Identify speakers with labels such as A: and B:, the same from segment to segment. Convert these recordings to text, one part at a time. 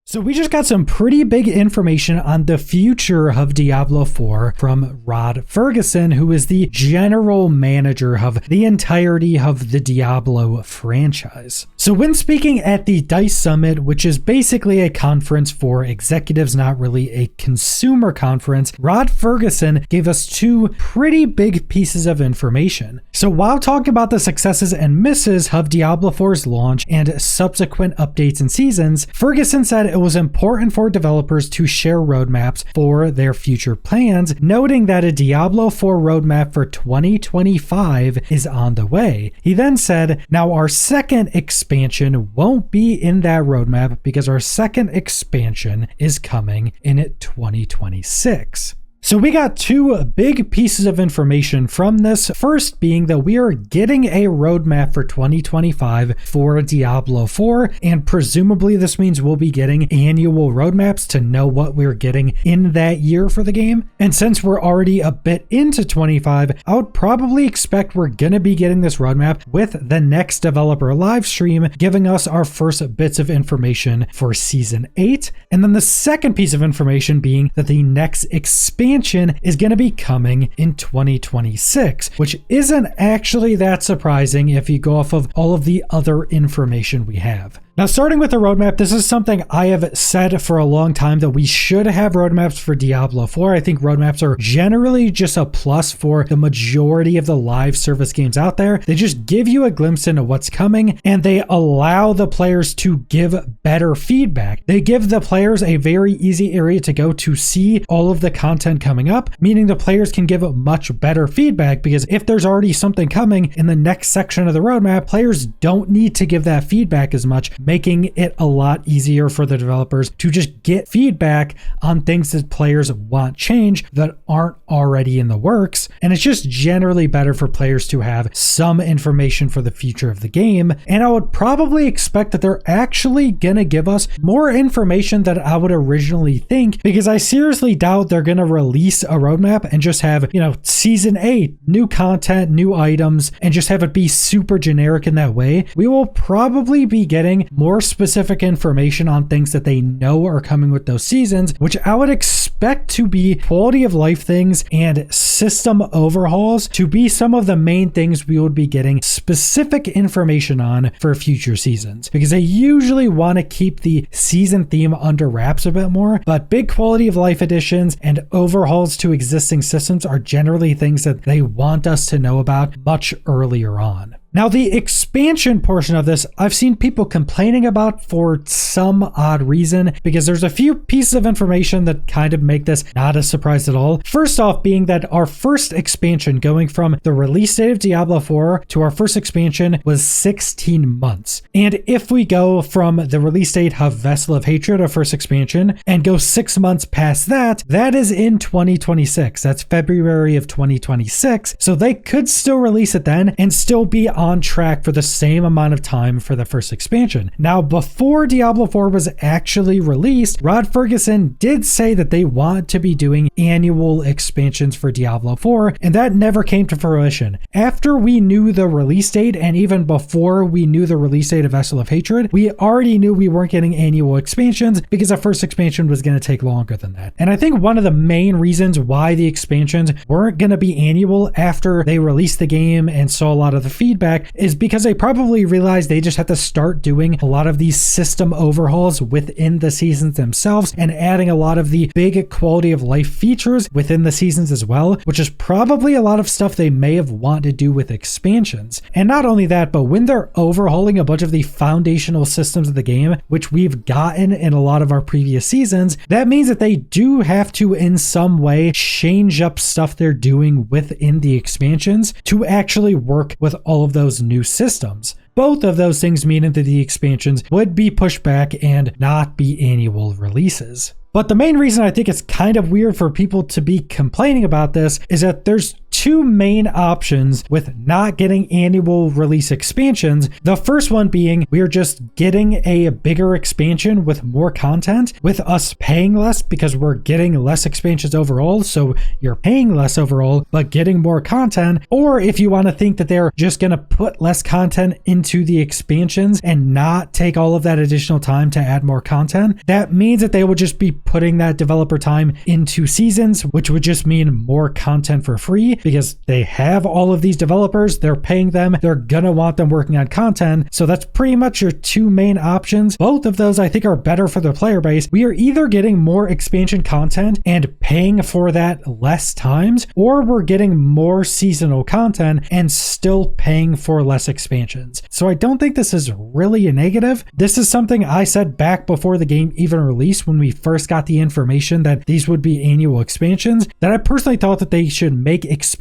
A: So we just got some pretty big information on the future of Diablo 4 from Rod Ferguson, who is the general manager of the entirety of the Diablo franchise. So when speaking at the DICE Summit, which is basically a conference for executives, not really a consumer conference, Rod Ferguson gave us two pretty big pieces of information. So while talking about the successes and misses of Diablo 4's launch and subsequent updates and seasons, Ferguson said it was important for developers to share roadmaps for their future plans, noting that a Diablo 4 roadmap for 2025 is on the way. He then said, now our second expansion won't be in that roadmap because our second expansion is coming in 2026. So we got two big pieces of information from this. First being that we are getting a roadmap for 2025 for Diablo 4, and presumably this means we'll be getting annual roadmaps to know what we're getting in that year for the game. And since we're already a bit into 25, I would probably expect we're going to be getting this roadmap with the next developer live stream, giving us our first bits of information for Season 8. And then the second piece of information being that the next expansion is going to be coming in 2026, which isn't actually that surprising if you go off of all of the other information we have. Now, starting with the roadmap, this is something I have said for a long time that we should have roadmaps for Diablo 4. I think roadmaps are generally just a plus for the majority of the live service games out there. They just give you a glimpse into what's coming, and they allow the players to give better feedback. They give the players a very easy area to go to see all of the content coming up, meaning the players can give much better feedback, because if there's already something coming in the next section of the roadmap, players don't need to give that feedback as much, making it a lot easier for the developers to just get feedback on things that players want change that aren't already in the works. And it's just generally better for players to have some information for the future of the game. And I would probably expect that they're actually gonna give us more information than I would originally think, because I seriously doubt they're gonna release a roadmap and just have, Season 8, new content, new items, and just have it be super generic in that way. We will probably be getting more specific information on things that they know are coming with those seasons, which I would expect to be quality of life things and system overhauls to be some of the main things we would be getting specific information on for future seasons, because they usually want to keep the season theme under wraps a bit more, but big quality of life additions and overhauls to existing systems are generally things that they want us to know about much earlier on. Now, the expansion portion of this, I've seen people complaining about for some odd reason, because there's a few pieces of information that kind of make this not a surprise at all. First off, being that our first expansion going from the release date of Diablo 4 to our first expansion was 16 months. And if we go from the release date of Vessel of Hatred, our first expansion, and go 6 months past that, that is in 2026. That's February of 2026. So they could still release it then and still be on track for the same amount of time for the first expansion. Now, before Diablo 4 was actually released, Rod Ferguson did say that they want to be doing annual expansions for Diablo 4, and that never came to fruition. After we knew the release date, and even before we knew the release date of Vessel of Hatred, we already knew we weren't getting annual expansions because the first expansion was going to take longer than that. And I think one of the main reasons why the expansions weren't going to be annual after they released the game and saw a lot of the feedback is because they probably realized they just had to start doing a lot of these system overhauls within the seasons themselves and adding a lot of the big quality of life features within the seasons as well, which is probably a lot of stuff they may have wanted to do with expansions. And not only that, but when they're overhauling a bunch of the foundational systems of the game, which we've gotten in a lot of our previous seasons, that means that they do have to in some way change up stuff they're doing within the expansions to actually work with all of those new systems. Both of those things meaning that the expansions would be pushed back and not be annual releases. But the main reason I think it's kind of weird for people to be complaining about this is that there's two main options with not getting annual release expansions. The first one being we are just getting a bigger expansion with more content, with us paying less because we're getting less expansions overall. So you're paying less overall, but getting more content. Or if you want to think that they're just going to put less content into the expansions and not take all of that additional time to add more content, that means that they will just be putting that developer time into seasons, which would just mean more content for free because they have all of these developers, they're paying them, they're gonna want them working on content. So that's pretty much your two main options. Both of those I think are better for the player base. We are either getting more expansion content and paying for that less times, or we're getting more seasonal content and still paying for less expansions. So I don't think this is really a negative. This is something I said back before the game even released when we first got the information that these would be annual expansions, that I personally thought that they should make expansions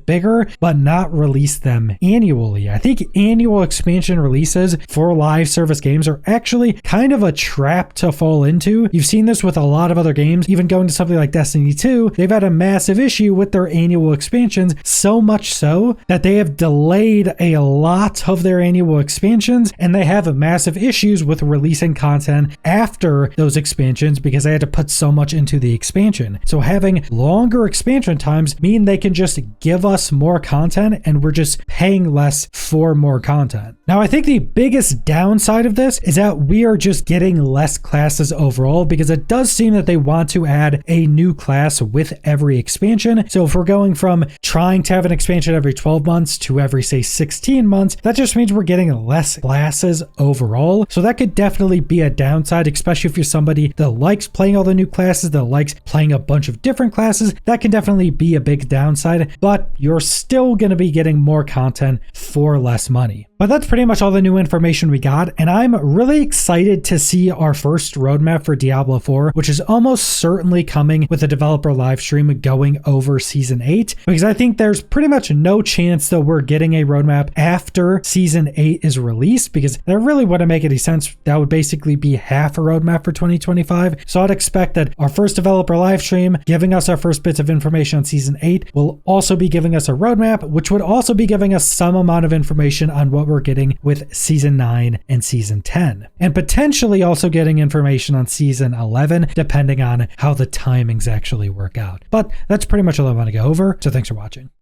A: bigger but not release them annually. I think annual expansion releases for live service games are actually kind of a trap to fall into. You've seen this with a lot of other games, even going to something like Destiny 2. They've had a massive issue with their annual expansions, so much so that they have delayed a lot of their annual expansions, and they have massive issues with releasing content after those expansions because they had to put so much into the expansion. So having longer expansion times mean they can just give us more content and we're just paying less for more content. Now, I think the biggest downside of this is that we are just getting less classes overall, because it does seem that they want to add a new class with every expansion. So if we're going from trying to have an expansion every 12 months to every, say, 16 months, that just means we're getting less classes overall. So that could definitely be a downside, especially if you're somebody that likes playing all the new classes, that likes playing a bunch of different classes. That can definitely be a big downside, but you're still going to be getting more content for less money. But that's pretty much all the new information we got, and I'm really excited to see our first roadmap for Diablo 4, which is almost certainly coming with a developer live stream going over Season 8, because I think there's pretty much no chance that we're getting a roadmap after Season 8 is released, because that really wouldn't make any sense. That would basically be half a roadmap for 2025. So I'd expect that our first developer live stream, giving us our first bits of information on Season 8, will also be giving us a roadmap, which would also be giving us some amount of information on what we're getting with Season 9 and Season 10, and potentially also getting information on Season 11, depending on how the timings actually work out. But that's pretty much all I want to go over, so thanks for watching.